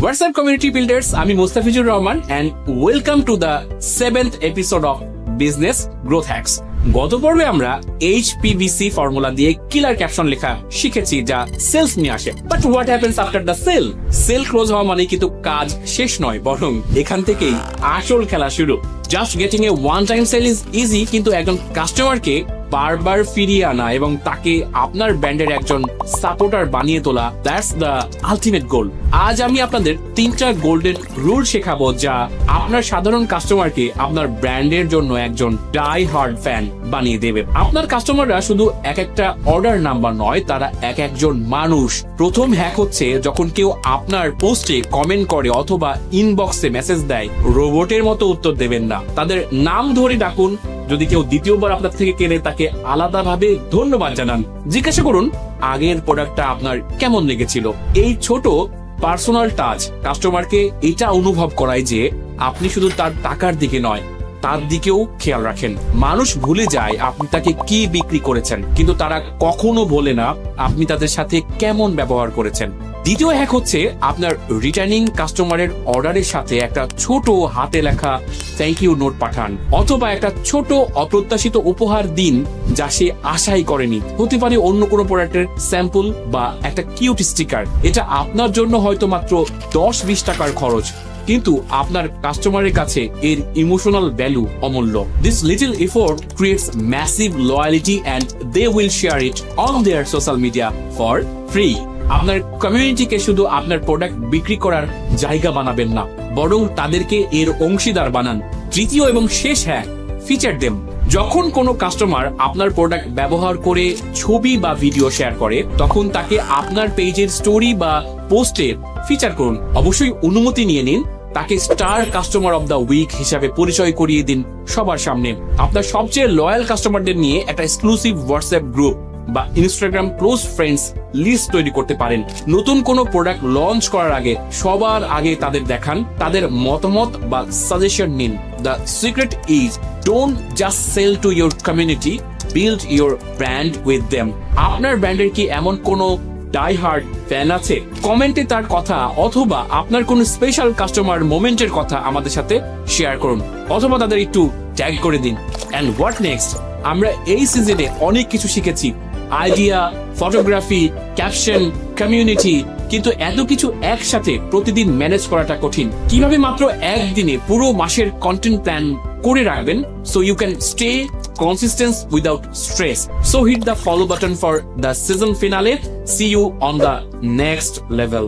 WhatsApp community builders, আমি Mostafizur Rahman and welcome to the 7th episode of business growth hacks. গত পর্বে আমরা HPBC formula দিয়ে কিলার ক্যাপশন লেখা শিখেছি যা সেলস নিয়ে আসে। But what happens after the sale? Sale close হওয়া মানে কিন্তু কাজ শেষ নয়, বরং এখান থেকেই আসল খেলা শুরু। Just getting a one time sale is easy, কিন্তু একজন কাস্টমারকে বারবার ফিরিয়ে আনা এবং তাকে আপনার ব্র্যান্ডের একজন সাপোর্টার বানিয়ে তোলা, দ্যাটস দ্য আলটিমেট গোল। আজ আমি আপনাদের 3টা গোল্ডেন রুল শেখাবো যা আপনার সাধারণ কাস্টমারকে আপনার ব্র্যান্ডের জন্য একজন ডাই হার্ড ফ্যান বানিয়ে দেবে। আপনার কাস্টমাররা শুধু এক একটা অর্ডার নাম্বার নয়, তারা এক একজন মানুষ। প্রথম হ্যাক হচ্ছে, যখন কেউ আপনার পোস্টে কমেন্ট করে অথবা ইনবক্সে মেসেজ দেয়, রোবটের মতো উত্তর দেবেন না। তাদের নাম ধরে ডাকুন। যদি কেউ দ্বিতীয়বার আপনার থেকে কেনে, তাকে আলাদাভাবে ধন্যবাদ জানান। জিজ্ঞাসা করুন আগের প্রোডাক্টটা আপনার কেমন লেগেছিল। এই ছোট পার্সোনাল টাচ কাস্টমারকে এটা অনুভব করায় যে আপনি শুধু তার টাকার দিকে নয়, তার দিকেও খেয়াল রাখেন। মানুষ ভুলে যায় আপনি তাকে কি বিক্রি করেছেন, কিন্তু তারা কখনো বলে না আপনি তাদের সাথে কেমন ব্যবহার করেছেন। দ্বিতীয় হ্যাক হচ্ছে, আপনার রিটার্নিং কাস্টমারের অর্ডারের সাথে একটা ছোট হাতে লেখা থ্যাংক ইউ নোট পাঠান, অথবা একটা ছোট অপ্রত্যাশিত উপহার দিন যা সে আশাই করেনি। হতে পারে অন্য কোনো প্রোডাক্টের স্যাম্পল বা একটা কিউট স্টিকার। এটা আপনার জন্য হয়তো মাত্র 10-20 টাকার খরচ, কিন্তু আপনার কাস্টমারের কাছে এর ইমোশনাল ভ্যালু অমূল্য। This little effort creates massive loyalty and they will share it on their social media for free. আপনার কমিউনিটিকে শুধু আপনার প্রোডাক্ট বিক্রি করার জায়গা বানাবেন না, বরং তাদেরকে এর অংশীদার বানান। তৃতীয় এবং শেষ হ্যাক, ফিচার দেম। যখন কোনো কাস্টমার আপনার প্রোডাক্ট ব্যবহার করে ছবি বা ভিডিও শেয়ার করে, তখন তাকে আপনার পেজের স্টোরি বা পোস্টে ফিচার করুন। অবশ্যই অনুমতি নিয়ে নিন। তাকে star customer of the week হিসাবে পরিচয় করিয়ে দিন সবার সামনে। আপনার সবচেয়ে লয়াল কাস্টমারদের নিয়ে একটা এক্সক্লুসিভ হোয়াটসঅ্যাপ গ্রুপ বা ইনস্টাগ্রাম ক্লোজ ফ্রেন্ডস লিস্ট তৈরি করতে পারেন। নতুন কোনো প্রোডাক্ট লঞ্চ করার আগে সবার আগে তাদের দেখান, তাদের মতামত বা সাজেশন নিন। The secret is don't just sell to your community, build your brand with them. আপনার ব্র্যান্ডের কি এমন কোনো ডাই হার্ড ফ্যান আছে? কমেন্টে তার কথা অথবা আপনার কোন স্পেশাল কাস্টমার মোমেন্টের কথা আমাদের সাথে শেয়ার করুন, অথবা তাদের একটু ট্যাগ করে দিন। And what next? আমরা এই সিজনে অনেক কিছু শিখেছি, আইডিয়া, ফটোগ্রাফি, ক্যাপশন, কমিউনিটি, কিন্তু এত কিছু একসাথে প্রতিদিন ম্যানেজ করাটা কঠিন। কিভাবে মাত্র একদিনে পুরো মাসের কন্টেন্ট প্ল্যান করে রাখবেন so you can stay consistent without stress. So hit the follow button for the season finale. See you on the next level.